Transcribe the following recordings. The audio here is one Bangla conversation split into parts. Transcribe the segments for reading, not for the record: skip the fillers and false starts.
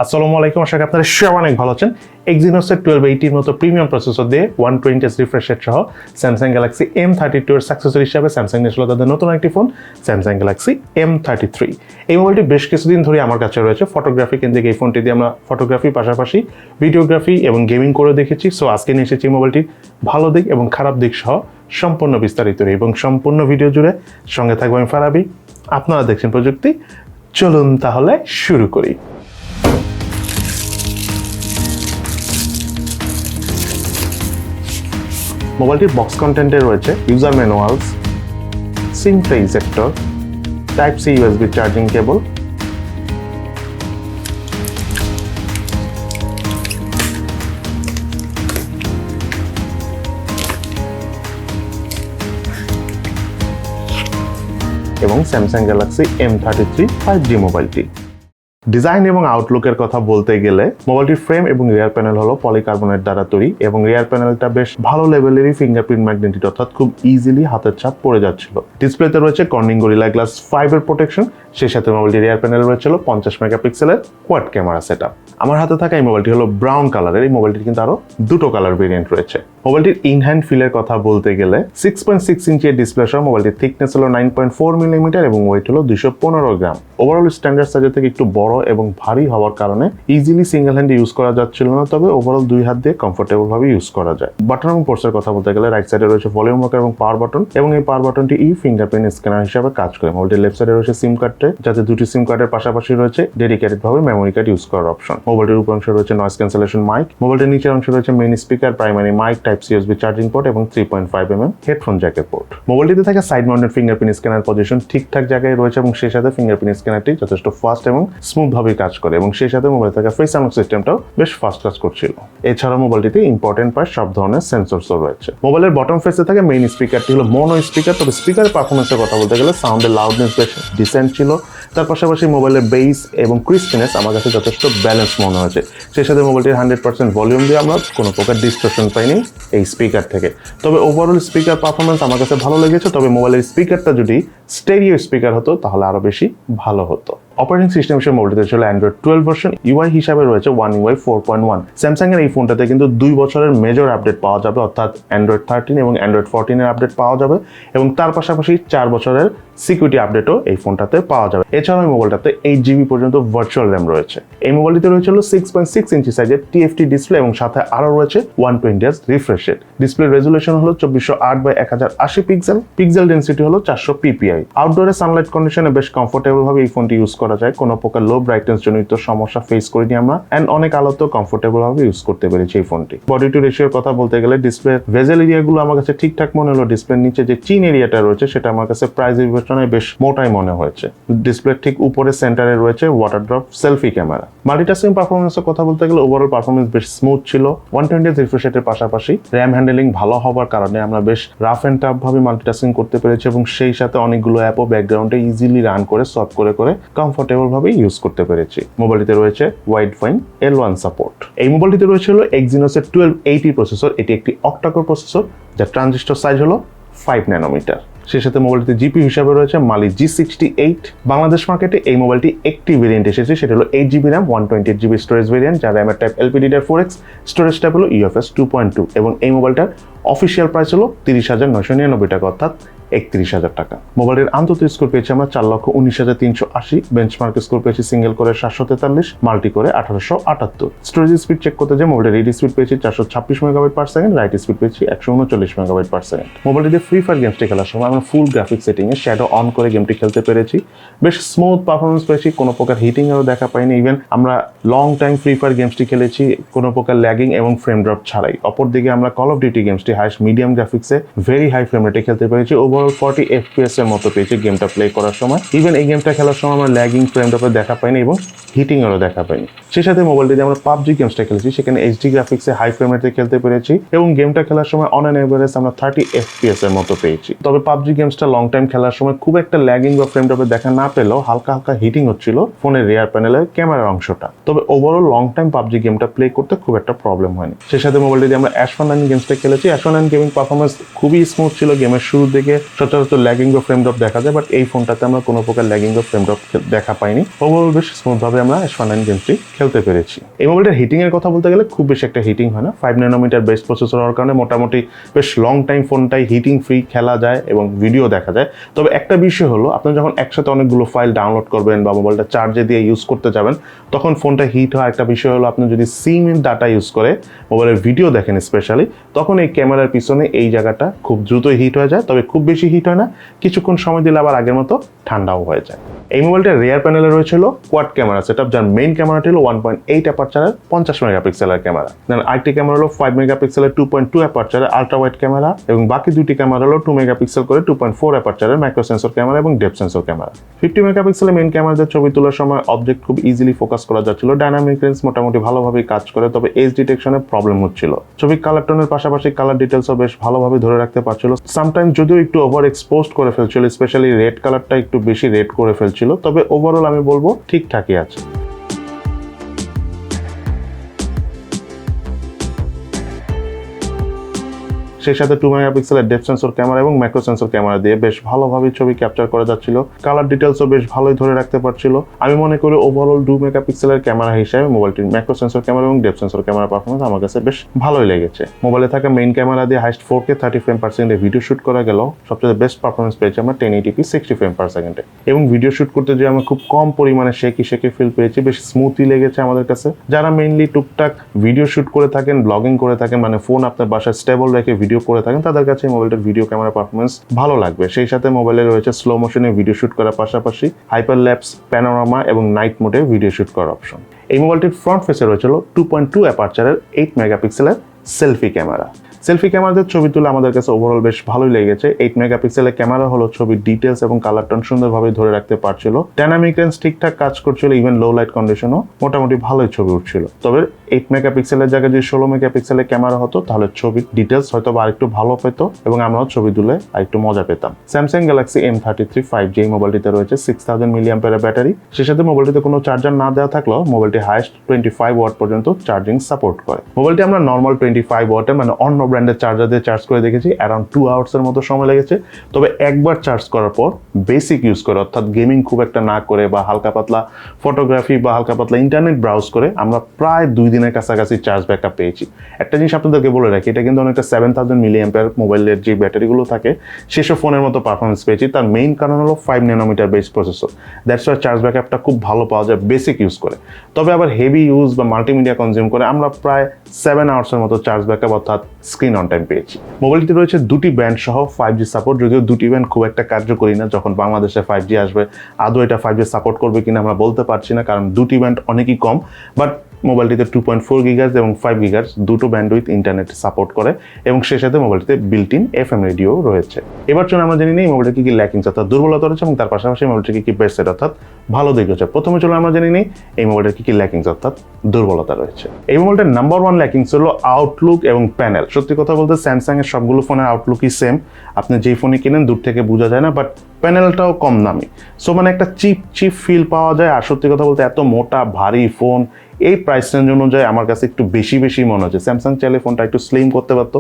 আসসালামু আলাইকুম, আশা করি আপনারা সবাই অনেক ভালো আছেন। Exynos 1280 মতো প্রিমিয়াম প্রসেসর দিয়ে 120 রিফ্রেশ রেট সহ Samsung Galaxy M32 এর সাকসেসর হিসেবে স্যামসাং নিয়ে আসলো তাদের নতুন একটি ফোন Samsung Galaxy M33। এই মোবাইলটি বেশ কিছুদিন ধরে আমার কাছে রয়েছে। ফটোগ্রাফি কেন্দ্রিক এই ফোনটি দিয়ে আমরা ফটোগ্রাফি পাশাপাশি ভিডিওগ্রাফি এবং গেমিং করে দেখেছি। সো আজকে নিয়ে এসেছি মোবাইলটির ভালো দিক এবং খারাপ দিক সহ সম্পূর্ণ বিস্তারিত এবং সম্পূর্ণ ভিডিও জুড়ে সঙ্গে থাকবো আমি ফারাবি। আপনারা দেখছেন প্রযুক্তি। চলুন তাহলে শুরু করি। মোবাইলটির বক্স কন্টেন্টে রয়েছে user manuals, SIM tray ejector, type C USB charging cable, এবং স্যামসাং গ্যালাক্সি M33 5G মোবাইলটি। ডিজাইন এবং আউটলুকের কথা বলতে গেলে মোবাইলটির ফ্রেম এবং রিয়ার প্যানেল হলো পলিকার্বনেট দ্বারা তৈরি এবং রিয়ার প্যানেলটা বেশ ভালো লেভেলেরই ফিঙ্গারপ্রিন্ট ম্যাগনেটিক, অর্থাৎ খুব ইজিলি হাতের ছাপ পড়ে যাচ্ছিল। ডিসপ্লেতে রয়েছে কর্নিং গরিলা গ্লাস 5 এর প্রোটেকশন, সেই সাথে মোবাইলটির রিয়ার প্যানেল রয়েছিল 50 মেগাপিক্সেলের কোয়াড ক্যামেরা সেটআপ। আমার হাতে থাকা এই মোবাইলটি হলো ব্রাউন কালারের। এই মোবাইলটির কিন্তু আরো দুটো কালার ভেরিয়েন্ট রয়েছে। মোবাইলটির ইন হ্যান্ড ফিলের কথা বলতে গেলে 6.6 ইঞ্চি ডিসপ্লে সহ মোবাইলটির থিকনেস হলো 9.4 মিলিমিটার এবং ওয়েট হলো 215 গ্রাম। ওভারঅল স্ট্যান্ডার্ড সাইজের থেকে একটু বড় এবং ভারী হওয়ার কারণে ইজিলি সিঙ্গেল হ্যান্ডে ইউজ করা যাচ্ছিল না, তবে ওভারঅল দুই হাত দিয়ে কমফোর্টেবল ভাবে ইউজ করা যায়। বাটন এবং পোর্টসের কথা বলতে গেলে রাইট সাইডে রয়েছে ভলিউম রকার এবং পাওয়ার বাটন এবং এই পাওয়ার বাটনটি ফিঙ্গারপ্রিন্ট স্ক্যানার হিসেবে কাজ করে। মোবাইলটির লেফট সাইডে রয়েছে সিম কার্ড ট্রে, যাতে দুটি সিম কার্ডের পাশাপাশি রয়েছে ডেডিকেটেড ভাবে মেমোরি কার্ড ইউজ করার অপশন। মোবাইলটির উপর অংশে রয়েছে নয়েজ ক্যান্সেলেশন মাইক, মোবাইলটির নিচের অংশে রয়েছে main speaker, primary mic, type C USB charging port এবং 3.5mm হেডফোন জ্যাকের পোর্ট। মোবাইলটিতে থাকা side mounted fingerprint scanner position ঠিকঠাক জায়গায় রয়েছে এবং সেই সাথে ফিঙ্গারপ্রিন্ট স্ক্যানারটি যথেষ্ট ফাস্ট এবং স্মুথ ভাবে কাজ করে এবং সেই সাথে মোবাইলে থাকা ফেস আনলক সিস্টেমটাও বেশ ফাস্ট কাজ করছিল। এছাড়াও মোবাইলটিতে ইম্পর্টেন্ট পার্ট সব ধরনের সেন্সরসও রয়েছে। মোবাইলের বটম ফেসে থাকা মেইন স্পিকারটি হলো মোনো স্পিকার, তবে স্পিকারের পারফরমেন্সের কথা বলতে গেলে সাউন্ডের লাউডনেস বেশ ডিসেন্ট ছিল। তার পাশাপাশি মোবাইলের বেস এবং ক্রিস্পিনেস আমার কাছে যথেষ্ট ব্যালেন্স মনে হয়েছে। সেই সাথে মোবাইলটির 100% ভলিউম দিয়ে আমরা কোনো প্রকার ডিস্টরশন পাইনি এই স্পিকার থেকে। তবে ওভারঅল স্পিকার পারফরমেন্স আমার কাছে ভালো লেগেছে, তবে মোবাইলের স্পিকারটা যদি স্টেরিও স্পিকার হতো তাহলে আরো বেশি ভালো হতো। অপারেটিং সিস্টেম হিসেবে মোবাইলটিতে ছিল অ্যান্ড্রয়েড 12 ভার্সন। ইউআই হিসাবে রয়েছে One UI 4.1। স্যামসাং এর এই ফোনটাতে কিন্তু 2 বছরের মেজর আপডেট পাওয়া যাবে, অর্থাৎ অ্যান্ড্রয়েড 13 এবং অ্যান্ড্রয়েড 14 এর আপডেট পাওয়া যাবে এবং তার পাশাপাশি 4 বছরের সিকিউরিটি আপডেটও এই ফোনটাতে পাওয়া যাবে। এছাড়াও এই মোবাইলটাতে 8GB পর্যন্ত ভার্চুয়াল র্যাম রয়েছে। এই মোবাইলটিতে রয়েছে 6.6 ইঞ্চি সাইজের TFT ডিসপ্লে এবং সাথে আরো রয়েছে 120Hz refresh rate. Display resolution হলো 2408x1080 পিক্সেল, পিক্সেল ডেনসিটি হলো 400 ppi। আউটডোরে সানলাইট কন্ডিশনে বেশ কমফোর্টেবল ভাবে এই ফোনটি ইউজ করা যায়, কোনো প্রকার লো ব্রাইটনেস জনিত সমস্যা ফেস করিনি আমরা এন্ড অনেক আলোতেও কমফোর্টেবল ভাবে ইউজ করতে পেরেছি এই ফোনটি। বডি টু রেশিওর কথা বলতে গেলে ডিসপ্লে ভেজেল এরিয়াগুলো আমার কাছে ঠিকঠাক মনে হলো। ডিসপ্লের নিচে যে চিন এরিয়াটা রয়েছে সেটা আমার কাছে প্রাইস বিবেচনায় বেশ মোটাই মনে হয়েছে। ডিসপ্লের ঠিক উপরে সেন্টারে রয়েছে water drop selfie camera. Multitasking পারফরমেন্সের কথা বলতে গেলে ওভারঅল পারফরমেন্স বেশ স্মুথ ছিল। 120Hz রিফ্রেশ রেটের পাশাপাশি র্যাম হ্যান্ডেলিং ভালো হওয়ার কারণে আমরা বেশ রাফ এন্ড টাফ ভাবে মাল্টিটাস্কিং করতে পেরেছি এবং সেই সাথে অনেকগুলো অ্যাপও ব্যাকগ্রাউন্ডে ইজিলি রান করে সলভ করে কমফোর্টেবল ভাবে ইউজ করতে পেরেছি। মোবাইলটিতে রয়েছে ওয়াইড ফাইন L1 সাপোর্ট। এই মোবাইলটিতে রয়েছে Exynos 1280 প্রসেসর। এটি একটি অক্টা-কোর প্রসেসর যার ট্রানজিস্টর সাইজ হলো 5 ন্যানোমিটার। সেই সাথে মোবাইলটিতে জিপি হিসাবে রয়েছে Mali G68। বাংলাদেশ মার্কেটে এই মোবাইলটি একটি ভেরিয়েন্ট এসেছে, সেটা হলো 8GB RAM 128GB storage variant, যার র্যামের টাইপ LPDDR4X, স্টোরেজ টাইপ হলো UFS 2.2 এবং এই মোবাইলটার অফিসিয়াল প্রাইস হলো 30,999 টাকা, অর্থাৎ 31,000 টাকা। মোবাইলের আন্তর্জাতিক স্কোর পেয়েছি আমরা 4,19,380, বেঞ্চমার্ক স্কোর পেয়েছি সিঙ্গেল করে 743, মাল্টি করে 1878। স্টোরেজ স্পিড চেক করতে যে মোবাইলের রিড স্পিড পেয়েছি 426 MB/s, রাইট স্পিড পেয়েছি 139 MB/s। মোবাইলটিতে ফ্রি ফায়ার গেমসটি খেলার সময় আমরা ফুল গ্রাফিক সেটিং এ শ্যাডো অন করে গেমটি খেলতে পেরেছি। বেশ স্মুথ পারফরমেন্স পেয়েছি, কোনো প্রকার হিটিং এরও দেখা পাইনি। ইভেন আমরা লং টাইম ফ্রি ফায়ার গেমসটি খেলেছি কোনো প্রকার ল্যাগিং এবং ফ্রেম ড্রপ ছাড়াই। অপরদিকে আমরা কল অফ ডিউটি গেমসটি হাইস্ট মিডিয়াম গ্রাফিক্সে ভেরি হাই ফ্রেম রেটে খেলতে পেরেছি। ওভারঅল 40 FPS এর মতো পেয়েছি গেমটা প্লে করার সময়। ইভেন এই গেমটা খেলার সময় আমরা ল্যাগিং ফ্রেম ড্রপে দেখা পাইনি এবং হিটিং এরও দেখা পাইনি। সেই সাথে মোবাইলটিতে আমরা PUBG গেমসটা খেলেছি, সেখানে HD গ্রাফিক্সে হাই ফ্রেম রেটে খেলতে পেরেছি এবং গেমটা খেলার সময় অন অ্যান এভারেজ আমরা 30 FPS এর মতো পেয়েছি। তবে PUBG গেমসটা লং টাইম খেলার সময় খুব একটা ল্যাগিং বা ফ্রেম ড্রপে দেখা না পেলেও হালকা হালকা হিটিং হচ্ছিল ফোনের রিয়ার প্যানেলের ক্যামেরার অংশটা। তবে ওভারঅল লং টাইম PUBG গেমটা প্লে করতে খুব একটা প্রবলেম হয়নি। সেই সাথে মোবাইলটিতে আমরা H1N গেমসটা খেলেছি। H1N গেমিং পারফরমেন্স খুবই স্মুথ ছিল। গেমের শুরু থেকে সচরাচর ল্যাগিং বা ফ্রেম ড্রপ দেখা যায়, বাট এই ফোনটাতে আমরা কোনো প্রকার ল্যাগিং বা ফ্রেম ড্রপ দেখা পাইনি। ওভারঅল বেশ স্মুথভাবে আমরা S9 গেমসটি খেলতে পেরেছি। এই মোবাইলটার হিটিং এর কথা বলতে গেলে খুব বেশি একটা হিটিং হয় না। 5 ন্যানোমিটার বেস প্রসেসর হওয়ার কারণে মোটামুটি বেশ লং টাইম ফোনটাই হিটিং ফ্রি খেলা যায় এবং ভিডিও দেখা যায়। তবে একটা বিষয় হলো, আপনি যখন একসাথে অনেকগুলো ফাইল ডাউনলোড করবেন বা মোবাইলটা চার্জে দিয়ে ইউজ করতে যাবেন, তখন ফোনটা হিট হয়। একটা বিষয় হলো, আপনি যদি সিম ইন ডাটা ইউজ করে মোবাইলের ভিডিও দেখেন স্পেশালি, তখন এই ক্যামেরার পিছনে এই জায়গাটা খুব দ্রুতই হিট হয়ে যায়। তবে খুব বেশি হিট হয় না, কিছুক্ষণ সময় দিলে আবার আগের মতো ঠান্ডাও হয়ে যায়। এই মোবাইলটার রিয়ার প্যানেলে রয়েছিল কোয়াড ক্যামেরা সেটআপ, যার মেইন ক্যামেরাটি হলো 1.8 অ্যাপারচারের 50 মেগাপিক্সেলের ক্যামেরা। দেন আরেকটি ক্যামেরা হলো 5 মেগাপিক্সেলের 2.2 অ্যাপারচারের আল্ট্রা ওয়াইড ক্যামেরা, এবং বাকি দুটি ক্যামেরা হলো 2 মেগাপিক্সেল করে 2.4 অ্যাপারচারের মাইক্রো সেন্সর ক্যামেরা এবং ডেপথ সেন্সর ক্যামেরা। 50 মেগাপিক্সেলের মেইন ক্যামেরাতে ছবি তোলার সময় অবজেক্ট খুব ইজিলি ফোকাস করা যাচ্ছিল। ডাইনামিক রেঞ্জ মোটামুটি ভালোভাবেই কাজ করে, তবে এজ ডিটেকশনে প্রবলেম হচ্ছিল। ছবির কালার টোনের পাশাপাশি কালার ডিটেলসও বেশ ভালোভাবে ধরে রাখতে পারছিল। সামটাইম যদিও একটু ওভার এক্সপোজড করে ফেলছিল, স্পেশালি রেড কালারটা একটু বেশি রেড করে ফেলছিল, তবে ওভারঅল আমি বলবো ঠিকঠাকই আছে। সেই সাথে 2 মেগাপিক্সেলের ডেপথ সেন্সর ক্যামেরা এবং ম্যাক্রো সেন্সর ক্যামেরা দিয়ে বেশ ভালোভাবে ছবি ক্যাপচার করা যাচ্ছিল। কালার ডিটেলসও বেশ ভালোই ধরে রাখতে পারছিল। আমি মনে করি ওভারঅল 2 মেগাপিক্সেলের ক্যামেরা হিসেবে মোবাইলটির ম্যাক্রো সেন্সর ক্যামেরা এবং ডেপথ সেন্সর ক্যামেরা পারফরমেন্স আমার কাছে বেশ ভালোই লেগেছে। মোবাইলে থাকা মেইন ক্যামেরা দিয়ে হাইস্ট 4K 30 ফ্রেম পার সেকেন্ডে ভিডিও শুট করা গেল, সবচেয়ে বেস্ট পারফরমেন্স পেয়েছি আমরা 1080p 60 ফ্রেম পার সেকেন্ডে। এবং ভিডিও শুট করতে যে আমরা খুব কম পরিমাণে শেকি ফিল পেয়েছি, বেশ স্মুথলি লেগেছে আমাদের কাছে। যারা মেইনলি টুকটাক ভিডিও শুট করে থাকেন, ব্লগিং করে থাকেন, মানে ফোন আপনার বাসায় স্টেবল রেখে ভিডিও করে থাকেন, তাদের কাছে মোবাইলটার ভিডিও ক্যামেরা পারফরমেন্স ভালো লাগবে। সেই সাথে মোবাইলে রয়েছে স্লো মোশনে ভিডিও শুট করার পাশাপাশি হাইপার ল্যাপস, প্যানোরামা এবং নাইট মোডে ভিডিও শুট করার অপশন। এই মোবাইলটির ফ্রন্ট ফেসে রয়েছিল 2.2 অ্যাপারচারের 8 মেগাপিক্সেলের সেলফি ক্যামেরা। সেলফি ক্যামেরাতে ছবি তুলে আমাদের কাছে ওভারঅল বেশ ভালোই লেগেছে। 8 মেগাপিক্সেলের ক্যামেরা হলো ছবির ডিটেলস এবং কালার টোন সুন্দরভাবে ধরে রাখতে পারছিল। ডাইনামিক রেঞ্জ ঠিকঠাক কাজ করছিল, ইভেন লো লাইট কন্ডিশনও মোটামুটি ভালোই ছবি উঠছিল। তবে 8 মেগাপিক্সেলের জায়গায় যদি 16 মেগাপিক্সেলের ক্যামেরা হতো, তাহলে ছবির ডিটেলস হয়তো বা আরেকটু ভালো পেতো এবং আমরাও ছবি তুলে আরেকটু মজা পেতাম। স্যামসাং গ্যালাক্সি M33 5G এই মোবাইলটিতে রয়েছে 6000 মিলিঅ্যাম্পিয়ারের ব্যাটারি। সেই সাথে মোবাইলটিতে কোনো চার্জার না দেওয়া থাকলেও মোবাইলটি হাইস্ট 25 ওয়াট পর্যন্ত চার্জিং সাপোর্ট করে। মোবাইলটি আমরা নর্মাল 25 ওয়াটে মানে অন্য ব্র্যান্ডের চার্জার দিয়ে চার্জ করে দেখেছি, অ্যারাউন্ড 2 আওয়ার্সের মতো সময় লেগেছে। তবে একবার চার্জ করার পর বেসিক ইউজ করে, অর্থাৎ গেমিং খুব একটা না করে বা হালকা পাতলা ফটোগ্রাফি বা হালকা পাতলা ইন্টারনেট ব্রাউজ করে আমরা প্রায় 2 দিনের কাছাকাছি চার্জ ব্যাকআপ পেয়েছি। একটা জিনিস আপনাদেরকে বলে রাখি, এটা কিন্তু অনেকটা 7000 মিলিঅ্যাম্পিয়ার মোবাইলের যে ব্যাটারিগুলো থাকে সেসব ফোনের মতো পারফরমেন্স পেয়েছি। তার মেইন কারণ হলো 5 nanometre base processor. That's why charge ব্যাকআপটা খুব ভালো পাওয়া যায় বেসিক ইউজ করে। তবে আবার হেভি ইউজ বা মাল্টিমিডিয়া কনজিউম করে আমরা প্রায় 7 আওয়ার্সের মতো চার্জ ব্যাকআপ অর্থাৎ স্ক্রিন অন টাইম পেয়েছি। মোবাইলটিতে রয়েছে দুটি ব্যান্ড সহ 5G সাপোর্ট, যদিও দুটি ব্যান্ড খুব একটা কার্যকরী না। যখন বাংলাদেশে 5G আসবে আদৌ এটা 5G সাপোর্ট করবে কিনা আমরা বলতে পারছি না, কারণ দুটি ব্যান্ড অনেকই কম। বাট মোবাইলটিতে 2.4 গিগার্স এবং 5 গিগার্স দুটো ব্যান্ডউইথ ইন্টারনেট সাপোর্ট করে এবং সেই সাথে মোবাইলটিতে বিল্ট ইন FM রেডিও রয়েছে। এবার চলুন আমরা জেনে নিই মোবাইলটির কি ল্যাকিংস অর্থাৎ দুর্বলতা রয়েছে এবং তার পাশাপাশি মোবাইলটির কি বেস্ট সেট অর্থাৎ ভালো দিক রয়েছে। প্রথমে চলুন আমরা জেনে নিই এই মোবাইলটির কি ল্যাকিংস অর্থাৎ দুর্বলতা রয়েছে। এই মোবাইলটার নাম্বার 1 ল্যাকিংস হলো আউটলুক এবং প্যানেল। সত্যি কথা বলতে স্যামসাং এর সবগুলো ফোনের আউটলুকই সেম, আপনি যেই ফোনই কিনেন দূর থেকে বোঝা যায় না, বাট প্যানেলটাও কম দামি। সো মানে একটা চিপ ফিল পাওয়া যায়। আর সত্যি কথা বলতে এত মোটা ভারী ফোন এই প্রাইস রেঞ্জ অনুযায়ী আমার কাছে একটু বেশি মনে হচ্ছে। স্যামসাং চাইলে ফোনটা একটু স্লিম করতে পারতো,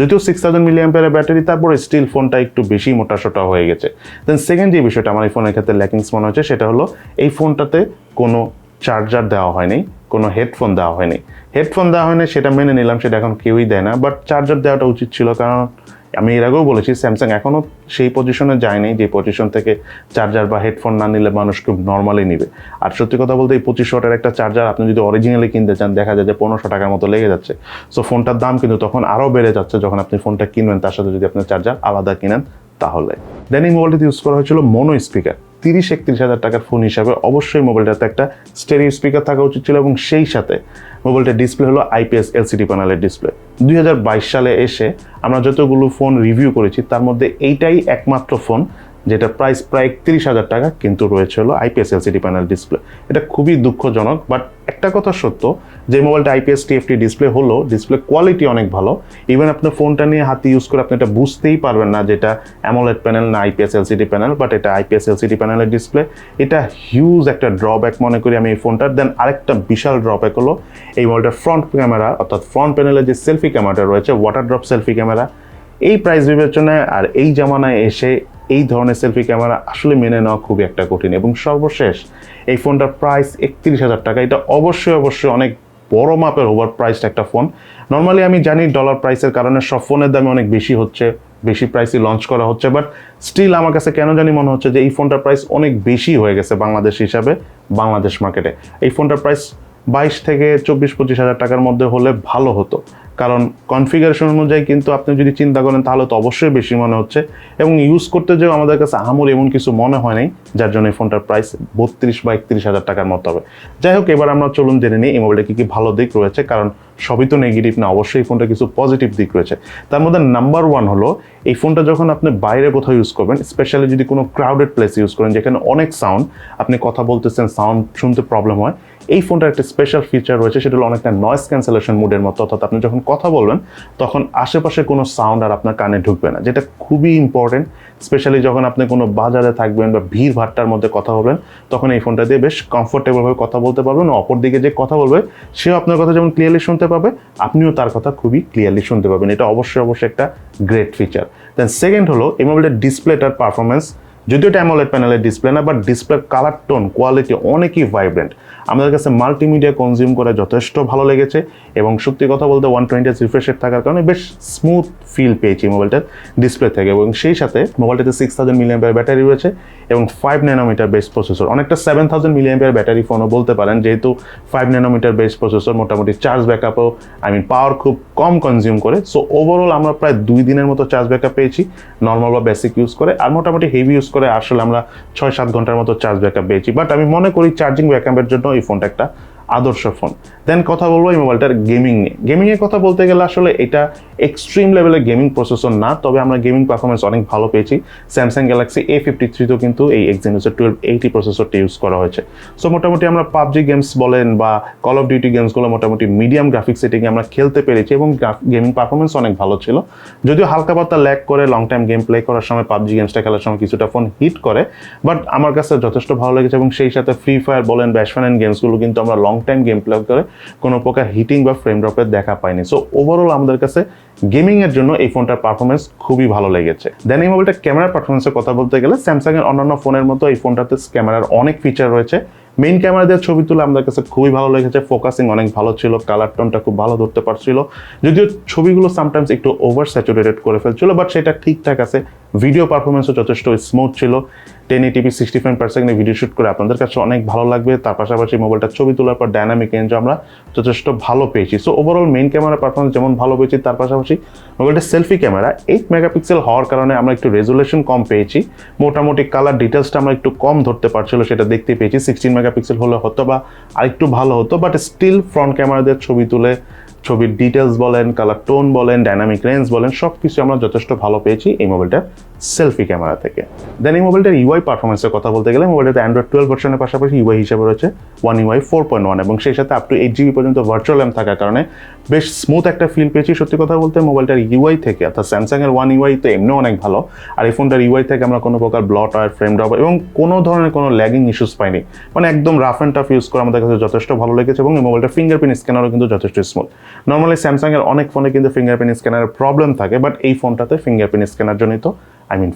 যদিও 6000 মিলিঅ্যাম্পিয়ারের ব্যাটারি, তারপরে স্টিল ফোনটা একটু বেশি মোটাসোটা হয়ে গেছে। দেন সেকেন্ড যে বিষয়টা আমার এই ফোনের ক্ষেত্রে ল্যাকিংস মনে হচ্ছে সেটা হলো এই ফোনটাতে কোনো চার্জার দেওয়া হয়নি, কোনো হেডফোন দেওয়া হয়নি। হেডফোন দেওয়া হয়নি সেটা মেনে নিলাম, সেটা এখন কেউই দেয় না, বাট চার্জার দেওয়াটা উচিত ছিল। কারণ আমি এর আগেও বলেছি স্যামসাং এখনও সেই পজিশনে যায়নি যে পজিশন থেকে চার্জার বা হেডফোন না নিলে মানুষ খুব নর্মালি নিবে। আর সত্যি কথা বলতে এই 2500 ওয়াটের একটা চার্জার আপনি যদি অরিজিনালি কিনতে চান দেখা যায় যে 1500 টাকার মতো লেগে যাচ্ছে। সো ফোনটার দাম কিন্তু তখন আরও বেড়ে যাচ্ছে যখন আপনি ফোনটা কিনবেন, তার সাথে যদি আপনি চার্জার আলাদা কিনেন তাহলে। দেন এই মোবাইলটিতে ইউজ করা হয়েছিল মোনো স্পিকার। 30-31 হাজার টাকার ফোন হিসাবে অবশ্যই মোবাইলটাতে একটা স্টেরিও স্পিকার থাকা উচিত ছিল এবং সেই সাথে মোবাইলটার ডিসপ্লে হলো IPS LCD প্যানেলের ডিসপ্লে। 2022 সালে এসে আমরা যতগুলো ফোন রিভিউ করেছি তার মধ্যে এইটাই একমাত্র ফোন যেটা প্রাইস প্রায় 31,000 টাকা কিন্তু রয়েছে হলো IPS LCD প্যানেল ডিসপ্লে। এটা খুবই দুঃখজনক, বাট একটা কথা সত্য যে মোবাইলটা IPS TFT ডিসপ্লে হলো, ডিসপ্লে কোয়ালিটি অনেক ভালো। ইভেন আপনি ফোনটা নিয়ে হাতে ইউজ করে আপনি এটা বুঝতেই পারবেন না যেটা অ্যামোলেড প্যানেল না IPS LCD প্যানেল, বাট এটা IPS LCD প্যানেলের ডিসপ্লে। এটা হিউজ একটা ড্রব্যাক মনে করি আমি এই ফোনটার। দেন আরেকটা বিশাল ড্রব্যাক হলো এই মোবাইলটার ফ্রন্ট ক্যামেরা অর্থাৎ ফ্রন্ট প্যানেলের যে সেলফি ক্যামেরাটা রয়েছে, ওয়াটার ড্রপ সেলফি ক্যামেরা, এই প্রাইস বিবেচনায় আর এই জামানায় এসে এই ধরনের সেলফি ক্যামেরা আসলে মেনে নেওয়া খুবই একটা কঠিন। এবং সর্বশেষ এই ফোনটার প্রাইস 31,000 টাকা। এটা অবশ্যই অনেক বড় মাপের ওভার প্রাইসড একটা ফোন। নর্মালি আমি জানি ডলার প্রাইসের কারণে সব ফোনের দামে অনেক বেশি হচ্ছে, বেশি প্রাইসে লঞ্চ করা হচ্ছে, বাট স্টিল আমার কাছে কেন জানি মনে হচ্ছে যে এই ফোনটার প্রাইস অনেক বেশি হয়ে গেছে বাংলাদেশ হিসাবে, বাংলাদেশ মার্কেটে। এই ফোনটার প্রাইস 22 থেকে 24-25 হাজার টাকার মধ্যে হলে ভালো হতো, কারণ কনফিগারেশন অনুযায়ী কিন্তু আপনি যদি চিন্তা করেন তাহলে তো অবশ্যই বেশি মনে হচ্ছে, এবং ইউজ করতে যেও আমাদের কাছে আহামর এমন কিছু মনে হয় নাই, যার জন্য এই ফোনটার প্রাইস 32 বা 31 হাজার টাকার মতো হবে। যাই হোক, এবার আমরা চলুন জেনে নিই এই মোবাইলটা কী কী ভালো দিক রয়েছে, কারণ সবই তো নেগেটিভ না, অবশ্যই এই ফোনটা কিছু পজিটিভ দিক রয়েছে। তার মধ্যে নাম্বার 1 হলো এই ফোনটা যখন আপনি বাইরে কোথাও ইউজ করবেন, স্পেশালি যদি কোনো ক্রাউডেড প্লেস ইউজ করেন যেখানে অনেক সাউন্ড, আপনি কথা বলতেছেন সাউন্ড শুনতে প্রবলেম হয়, এই ফোনটার একটা স্পেশাল ফিচার রয়েছে, সেটা হলো অনেকটা নয়েজ ক্যান্সেলেশন মোডের মতো, অর্থাৎ আপনি যখন কথা বলবেন তখন আশেপাশে কোনো সাউন্ড আর আপনার কানে ঢুকবে না, যেটা খুবই ইম্পর্টেন্ট। স্পেশালি যখন আপনি কোনো বাজারে থাকবেন বা ভিড় ভাট্টার মধ্যে কথা বলবেন, তখন এই ফোনটা দিয়ে বেশ কমফোর্টেবলভাবে কথা বলতে পারবেন। অপর দিকে যে কথা বলবে সেও আপনার কথা যেমন ক্লিয়ারলি শুনতে পাবে, আপনিও তার কথা খুবই ক্লিয়ারলি শুনতে পাবেন। এটা অবশ্যই একটা গ্রেট ফিচার। দেন সেকেন্ড হলো এই মোবাইলের ডিসপ্লেটার পারফরমেন্স। যদিও এটা অ্যামোলেড প্যানেলের ডিসপ্লে না, বাট ডিসপ্লের কালার টোন কোয়ালিটি অনেকই ভাইব্রেন্ট। আমাদের কাছে মাল্টিমিডিয়া কনজিউম করে যথেষ্ট ভালো লেগেছে, এবং সত্যি কথা বলতে 120 রিফ্রেশ রেট থাকার কারণে বেশ স্মুথ ফিল পেয়েছি মোবাইলটার ডিসপ্লে থেকে। এবং সেই সাথে মোবাইলটাতে 6000 mAh ব্যাটারি রয়েছে এবং 5 ন্যানোমিটার বেস প্রসেসর, অনেকটা 7000 mAh ব্যাটারি ফোনও বলতে পারেন, যেহেতু 5 ন্যানোমিটার বেস প্রসেসর মোটামুটি চার্জ ব্যাকআপও পাওয়ার খুব কম কনজিউম করে। সো ওভারঅল আমরা প্রায় 2 দিনের মতো চার্জ ব্যাকআপ পেয়েছি নর্মাল বা বেসিক ইউজ করে, আর মোটামুটি হেভি ইউজ করে আসলে আমরা 6-7 ঘন্টার মতো চার্জ ব্যাকআপ পেয়েছি। বাট আমি মনে করি চার্জিং ব্যাকআপের জন্য এই ফোনটা একটা আদর্শ ফোন। দেন কথা বলবো এই মোবাইলটার গেমিং নিয়ে। গেমিংয়ের কথা বলতে গেলে আসলে এটা এক্সট্রিম লেভেলের গেমিং প্রসেসর না, তবে আমরা গেমিং পারফরমেন্স অনেক ভালো পেয়েছি। স্যামসাং গ্যালাক্সি A53 তেও কিন্তু এই Exynos 1280 প্রসেসরটি ইউজ করা হয়েছে। সো মোটামুটি আমরা পাবজি গেমস বলেন বা কল অফ ডিউটি গেমসগুলো মোটামুটি মিডিয়াম গ্রাফিক সেটিংয়ে আমরা খেলতে পেরেছি, এবং গেমিং পারফরমেন্স অনেক ভালো ছিল। যদিও হালকা পাতলা ল্যাগ করে লং টাইম গেম প্লে করার সময়, পাবজি গেমসটা খেলার সময় কিছুটা ফোন হিট করে, বাট আমার কাছে যথেষ্ট ভালো লেগেছে। এবং সেই সাথে ফ্রি ফায়ার বলেন, ব্যাশ ফান অ্যান্ড গেমসগুলো কিন্তু আমরা লং টাইম গেম প্লে করে কোনো প্রকার হিটিং বা ফ্রেম ড্রপের দেখা পাইনি। সো ওভারঅল আমাদের কাছে গেমিং এর জন্য এই ফোনটার পারফরমেন্স খুবই ভালো লেগেছে। দেন এই মোবাইলটা ক্যামেরার পারফরমেন্সের কথা বলতে গেলে স্যামসাং এর অন্যান্য ফোনের মতো এই ফোনটাতে ক্যামেরার অনেক ফিচার রয়েছে। মেইন ক্যামেরা দিয়ে ছবি তুলে আমাদের কাছে খুবই ভালো লেগেছে, ফোকাসিং অনেক ভালো ছিল, কালার টোনটা খুব ভালো ধরতে পারছিল। যদিও ছবিগুলো সামটাইমস একটু ওভার স্যাচুরেটেড করে ফেলছিল, বাট সেটা ঠিকঠাক আছে। ভিডিও পারফরমেন্সও যথেষ্ট স্মুথ ছিল। 1080p 60 ফ্রেম পার সেকেন্ডে ভিডিও শুট করে আপনাদের কাছে অনেক ভালো লাগবে। তার পাশাপাশি মোবাইলটা ছবি তোলার পর ডায়নামিক রেঞ্জ আমরা যথেষ্ট ভালো পেয়েছি। So overall main camera performance যেমন ভালো পেয়েছি, তার পাশাপাশি মোবাইলটা সেলফি ক্যামেরা 8 মেগাপিক্সেল হওয়ার কারণে আমরা একটু রেজুলেশন কম পেয়েছি। মোটামুটি কালার ডিটেলসটা আমরা একটু কম ধরতে পারছিল, সেটা দেখতে পেয়েছি। 16 মেগাপিক্সেল হলে হতো বা আরেকটু ভালো হতো, বাট স্টিল ফ্রন্ট ক্যামেরা দিয়ে ছবি তুলে ছবির ডিটেলস বলেন, কালার টোন বলেন, ডাইনামিক রেঞ্জ বলেন, সব কিছু আমরা যথেষ্ট ভালো পেয়েছি এই মোবাইলটার সেলফি ক্যামেরা থেকে। দেন এই মোবাইলটার ইউআই পারফরমেন্সের কথা বলতে গেলে মোবাইলটাতে অ্যান্ড্রয়েড 12 ভার্সনের পাশাপাশি ইউআই হিসেবে রয়েছে One UI 4.1, এবং সেই সাথে আপ টু 8GB পর্যন্ত ভার্চুয়াল র্যাম থাকার কারণে বেশ স্মুথ একটা ফিল পেয়েছি। সত্যি কথা বলতে মোবাইলটার ইউআই থেকে, অর্থাৎ স্যামসাং এর One UI তো এমনিও অনেক ভালো, আর এই ফোনটার ইউআই থেকে আমরা কোনো প্রকার ব্লট আর ফ্রেম ড্রপ এবং কোনো ধরনের কোনো ল্যাগিং ইস্যুস পাইনি। একদম রাফ অ্যান্ড টাফ ইউজ করে আমাদের কাছে যথেষ্ট ভালো লেগেছে। এবং এই মোবাইলটার ফিঙ্গারপ্রিন্ট স্ক্যানারও কিন্তু যথেষ্ট স্মুথ। নর্মালি স্যামসাং এর অনেক ফোনে কিন্তু ফিঙ্গারপ্রিন্ট স্ক্যানারের প্রবলেম থাকে, বাট এই ফোনটাতে ফিঙ্গারপ্রিন্ট স্ক্যানার জনিত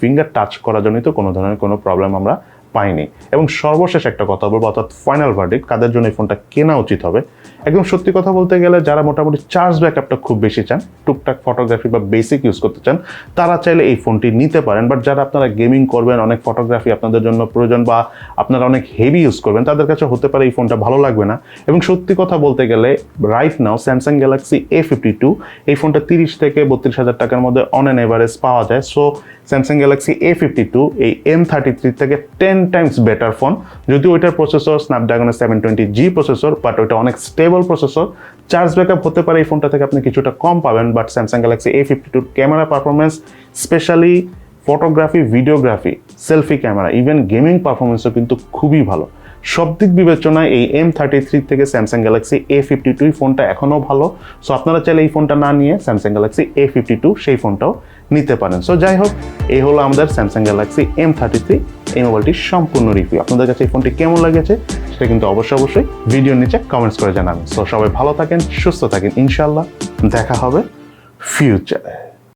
ফিঙ্গার টাচ করার জন্যই তো কোনো ধরনের কোনো প্রবলেম আমরা পাইনি। এবং সর্বশেষ একটা কথা বলবো, অর্থাৎ ফাইনাল ভার্ডিক্ট, কাদের জন্য এই ফোনটা কেনা উচিত হবে। একদম সত্যি কথা বলতে গেলে যারা মোটামুটি চার্জ ব্যাকআপটা খুব বেশি চান, টুকটাক ফটোগ্রাফি বা বেসিক ইউজ করতে চান, তারা চাইলে এই ফোনটি নিতে পারেন। বাট যারা আপনারা গেমিং করবেন, অনেক ফটোগ্রাফি আপনাদের জন্য প্রয়োজন, বা আপনারা অনেক হেভি ইউজ করবেন, তাদের কাছে হতে পারে এই ফোনটা ভালো লাগবে না। এবং সত্যি কথা বলতে গেলে right now Samsung Galaxy A52 এই ফোনটা 30 থেকে 32 হাজার টাকার মধ্যে অন অ্যান এভারেজ পাওয়া যায়। সো স্যামসাং গ্যালাক্সি A52 এই M33 থেকে 10 টাইমস বেটার ফোন। যদিও ওইটার প্রসেসর স্ন্যাপড্রাগনের 720G প্রসেসর, বাট ওইটা অনেক স্টেবল প্রসেসর। চার্জ ব্যাকআপ হতে পারে এই ফোনটা থেকে আপনি কিছুটা কম পাবেন, but Samsung Galaxy A52 camera performance, specially photography, videography, selfie camera, even gaming পারফরমেন্সও কিন্তু খুবই ভালো। সব দিক বিবেচনায় এই M33 থেকে স্যামসাং গ্যালাক্সি A52 ফোনটা এখনও ভালো। সো আপনারা চাইলে এই ফোনটা না নিয়ে স্যামসাং গ্যালাক্সি A52 সেই ফোনটাও নিতে পারেন। সো যাই হোক, এই হলো আমাদের স্যামসাং গ্যালাক্সি M33 এই মোবাইলটির সম্পূর্ণ রিভিউ। আপনাদের কাছে এই ফোনটি কেমন লেগেছে সেটা কিন্তু অবশ্যই ভিডিওর নিচে কমেন্টস করে জানাবেন। সো সবাই ভালো থাকেন, সুস্থ থাকেন, ইনশাআল্লাহ দেখা হবে ফিউচারে।